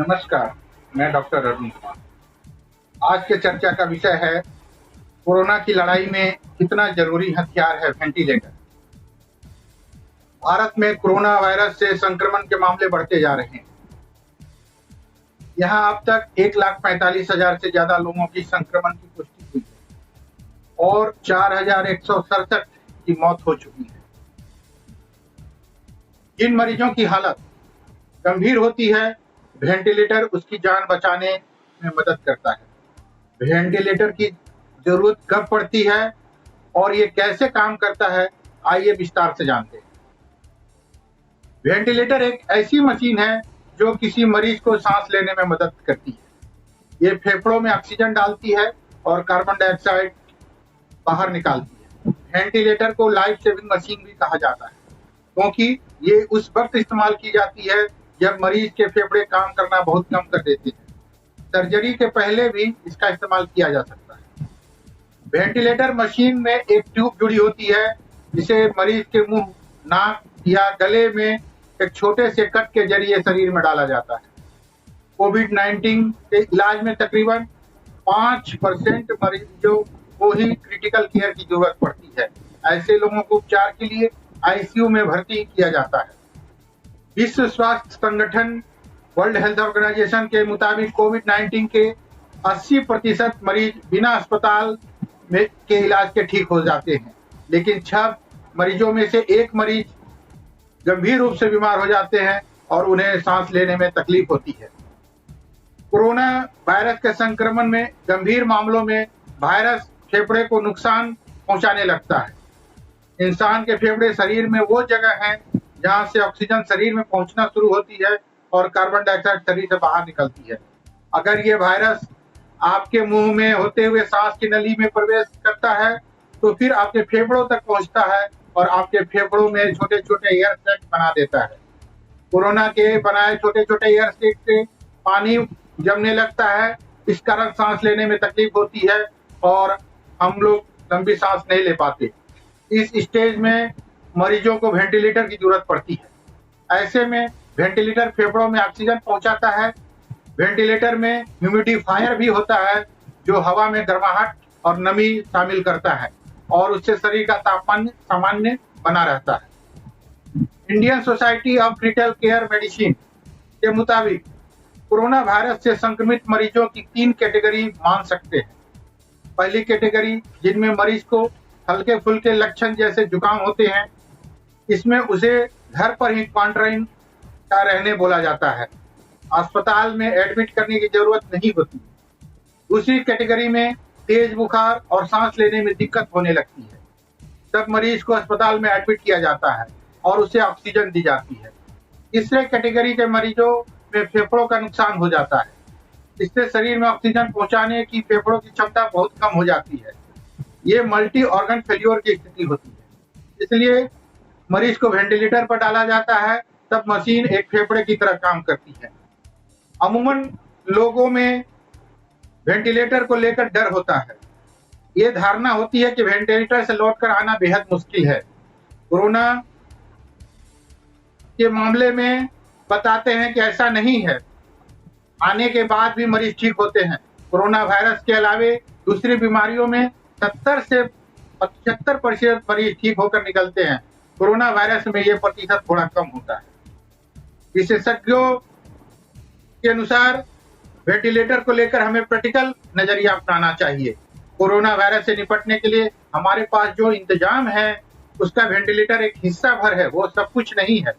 नमस्कार, मैं डॉक्टर अरुण कुमार। आज के चर्चा का विषय है कोरोना की लड़ाई में कितना जरूरी हथियार है वेंटिलेटर। भारत में कोरोना वायरस से संक्रमण के मामले बढ़ते जा रहे हैं। यहाँ अब तक 1,45,000 से ज्यादा लोगों की संक्रमण की पुष्टि हुई है और 4,167 की मौत हो चुकी है। जिन मरीजों की हालत गंभीर होती है, वेंटिलेटर उसकी जान बचाने में मदद करता है। वेंटिलेटर की जरूरत कब पड़ती है और ये कैसे काम करता है, आइए विस्तार से जानते हैं। वेंटिलेटर एक ऐसी मशीन है जो किसी मरीज को सांस लेने में मदद करती है। ये फेफड़ों में ऑक्सीजन डालती है और कार्बन डाइऑक्साइड बाहर निकालती है। वेंटिलेटर को लाइफ सेविंग मशीन भी कहा जाता है क्योंकि ये उस वक्त इस्तेमाल की जाती है जब मरीज के फेफड़े काम करना बहुत कम कर देते हैं। सर्जरी के पहले भी इसका इस्तेमाल किया जा सकता है। वेंटिलेटर मशीन में एक ट्यूब जुड़ी होती है जिसे मरीज के मुंह, नाक या गले में एक छोटे से कट के जरिए शरीर में डाला जाता है। कोविड-19 के इलाज में तकरीबन 5% मरीजों को ही क्रिटिकल केयर की जरूरत पड़ती है। ऐसे लोगों को उपचार के लिए आईसीयू में भर्ती किया जाता है। विश्व स्वास्थ्य संगठन वर्ल्ड हेल्थ ऑर्गेनाइजेशन के मुताबिक कोविड-19 के 80% मरीज बिना अस्पताल में के इलाज के ठीक हो जाते हैं, लेकिन 6 मरीजों में से 1 मरीज गंभीर रूप से बीमार हो जाते हैं और उन्हें सांस लेने में तकलीफ होती है। कोरोना वायरस के संक्रमण में गंभीर मामलों में वायरस फेफड़े को नुकसान पहुंचाने लगता है। इंसान के फेफड़े शरीर में वो जगह है जहां से ऑक्सीजन शरीर में पहुंचना शुरू होती है और कार्बन डाइऑक्साइड शरीर से बाहर निकलती है। अगर ये वायरस आपके मुंह में होते हुए सांस की नली में प्रवेश करता है तो फिर आपके फेफड़ों तक पहुंचता है और आपके फेफड़ों में छोटे छोटे एयर सैक बना देता है। कोरोना के बनाए छोटे छोटे एयर सैक से पानी जमने लगता है, इस कारण सांस लेने में तकलीफ होती है और हम लोग लंबी सांस नहीं ले पाते। इस स्टेज में मरीजों को वेंटिलेटर की जरूरत पड़ती है। ऐसे में वेंटिलेटर फेफड़ों में ऑक्सीजन पहुंचाता है। वेंटिलेटर में ह्यूमिडिफायर भी होता है जो हवा में गर्माहट और नमी शामिल करता है और उससे शरीर का तापमान सामान्य बना रहता है। Indian society of critical care medicine के मुताबिक कोरोना वायरस से संक्रमित मरीजों की 3 कैटेगरी मान सकते हैं। पहली कैटेगरी जिनमें मरीज को हल्के फुल्के लक्षण जैसे जुकाम होते हैं, इसमें उसे घर पर ही क्वारंटाइन का रहने बोला जाता है। अस्पताल में एडमिट करने की जरूरत नहीं होती। दूसरी कैटेगरी में तेज बुखार और सांस लेने में दिक्कत होने लगती है, तब मरीज को अस्पताल में एडमिट किया जाता है और उसे ऑक्सीजन दी जाती है। तीसरे कैटेगरी के मरीजों में फेफड़ों का नुकसान हो जाता है, इससे शरीर में ऑक्सीजन पहुंचाने की फेफड़ों की क्षमता बहुत कम हो जाती है। ये मल्टी ऑर्गन फेल्योर की स्थिति होती है, इसलिए मरीज को वेंटिलेटर पर डाला जाता है, तब मशीन एक फेफड़े की तरह काम करती है। अमूमन लोगों में वेंटिलेटर को लेकर डर होता है। ये धारणा होती है कि वेंटिलेटर से लौटकर आना बेहद मुश्किल है। कोरोना के मामले में बताते हैं कि ऐसा नहीं है, आने के बाद भी मरीज ठीक होते हैं। कोरोना वायरस के अलावे दूसरी बीमारियों में 70 से 75% मरीज ठीक होकर निकलते हैं। कोरोना वायरस में ये प्रतिशत थोड़ा कम होता है। विशेषज्ञों के अनुसार वेंटिलेटर को लेकर हमें प्रैक्टिकल नजरिया अपनाना चाहिए। कोरोना वायरस से निपटने के लिए हमारे पास जो इंतजाम है उसका वेंटिलेटर एक हिस्सा भर है, वो सब कुछ नहीं है।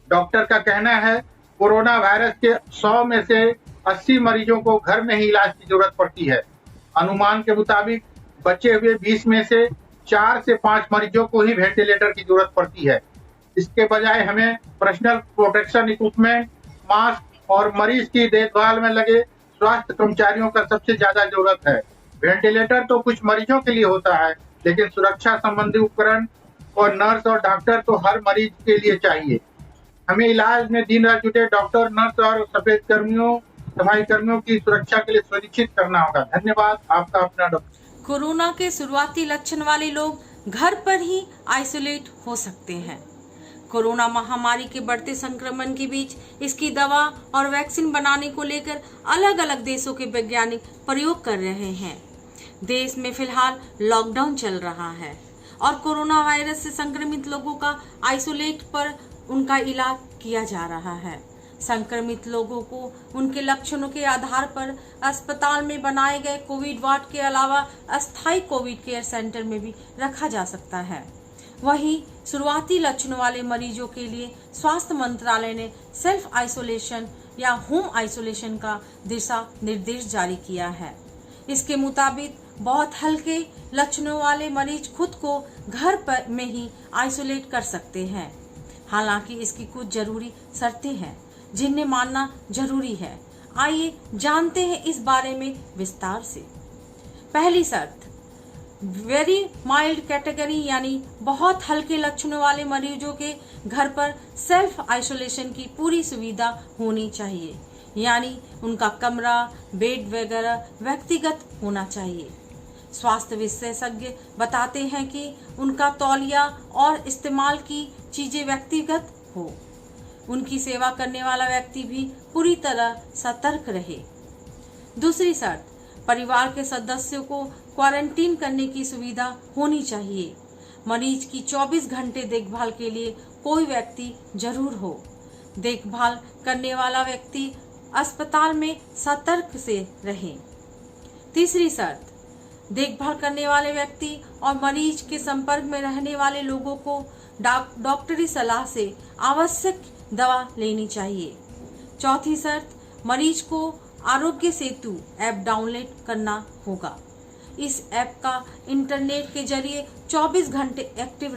डॉक्टर का कहना है कोरोना वायरस के 100 में से 80 मरीजों को घर में ही इलाज की जरूरत पड़ती है। अनुमान के मुताबिक बचे हुए 20 में से 4 से 5 मरीजों को ही वेंटिलेटर की जरूरत पड़ती है। इसके बजाय हमें पर्सनल प्रोटेक्शन इक्विपमेंट, मास्क और मरीज की देखभाल में लगे स्वास्थ्य कर्मचारियों का सबसे ज्यादा जरूरत है। वेंटिलेटर तो कुछ मरीजों के लिए होता है, लेकिन सुरक्षा संबंधी उपकरण और नर्स और डॉक्टर तो हर मरीज के लिए चाहिए। हमें इलाज में दिन रात जुटे डॉक्टर, नर्स और सफाई कर्मियों की सुरक्षा के लिए सुनिश्चित करना होगा। धन्यवाद। आपका अपना डॉक्टर। कोरोना के शुरुआती लक्षण वाले लोग घर पर ही आइसोलेट हो सकते हैं। कोरोना महामारी के बढ़ते संक्रमण के बीच इसकी दवा और वैक्सीन बनाने को लेकर अलग अलग देशों के वैज्ञानिक प्रयोग कर रहे हैं। देश में फिलहाल लॉकडाउन चल रहा है और कोरोना वायरस से संक्रमित लोगों का आइसोलेट पर उनका इलाज किया जा रहा है। संक्रमित लोगों को उनके लक्षणों के आधार पर अस्पताल में बनाए गए कोविड वार्ड के अलावा अस्थायी कोविड केयर सेंटर में भी रखा जा सकता है। वहीं शुरुआती लक्षणों वाले मरीजों के लिए स्वास्थ्य मंत्रालय ने सेल्फ आइसोलेशन या होम आइसोलेशन का दिशा निर्देश जारी किया है। इसके मुताबिक बहुत हल्के लक्षणों वाले मरीज खुद को घर पर में ही आइसोलेट कर सकते हैं। हालांकि इसकी कुछ जरूरी शर्तें हैं जिन्हें मानना जरूरी है। आइए जानते हैं इस बारे में विस्तार से। पहली शर्त, वेरी माइल्ड कैटेगरी यानी बहुत हल्के लक्षणों वाले मरीजों के घर पर सेल्फ आइसोलेशन की पूरी सुविधा होनी चाहिए, यानी उनका कमरा, बेड वगैरह व्यक्तिगत होना चाहिए। स्वास्थ्य विशेषज्ञ बताते हैं कि उनका तौलिया और इस्तेमाल की चीजें व्यक्तिगत हो। उनकी सेवा करने वाला व्यक्ति भी पूरी तरह सतर्क रहे। दूसरी शर्त, परिवार के सदस्यों को क्वारंटीन करने की सुविधा होनी चाहिए। मरीज की 24 घंटे देखभाल के लिए कोई व्यक्ति जरूर हो। देखभाल करने वाला व्यक्ति अस्पताल में सतर्क से रहे। तीसरी शर्त, देखभाल करने वाले व्यक्ति और मरीज के संपर्क में रहने वाले लोगों को डॉक्टरी सलाह से आवश्यक दवा लेनी चाहिए। चौथी शर्त, मरीज को आरोग्य सेतु ऐप डाउनलोड करना होगा। इस ऐप का इंटरनेट के जरिए 24 घंटे एक्टिव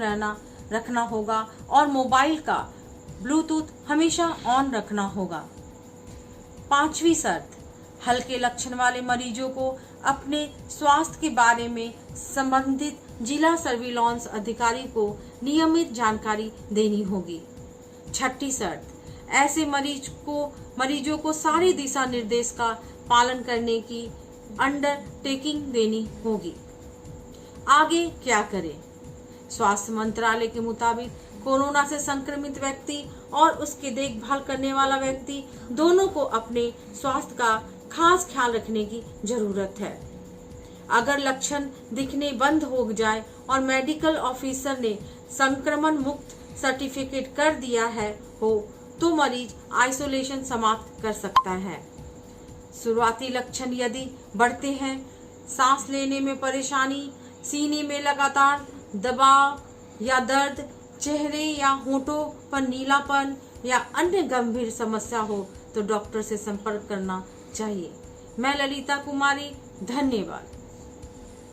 रखना होगा और मोबाइल का ब्लूटूथ हमेशा ऑन रखना होगा। पांचवी शर्त, हल्के लक्षण वाले मरीजों को अपने स्वास्थ्य के बारे में संबंधित जिला सर्विलांस अधिकारी को नियमित जानकारी देनी होगी। छठी शर्त, ऐसे मरीजों को सारे दिशा निर्देश का पालन करने की अंडरटेकिंग देनी होगी। आगे क्या करें? स्वास्थ्य मंत्रालय के मुताबिक कोरोना से संक्रमित व्यक्ति और उसके देखभाल करने वाला व्यक्ति दोनों को अपने स्वास्थ्य का खास ख्याल रखने की जरूरत है। अगर लक्षण दिखने बंद हो जाए और मेडिकल ऑफिसर ने संक्रमण मुक्त सर्टिफिकेट कर दिया है तो मरीज आइसोलेशन समाप्त कर सकता है। शुरुआती लक्षण यदि बढ़ते हैं, सांस लेने में परेशानी, सीने में लगातार दबाव या दर्द, चेहरे या होठों पर नीलापन या अन्य गंभीर समस्या हो तो डॉक्टर से संपर्क करना चाहिए। मैं ललिता कुमारी, धन्यवाद।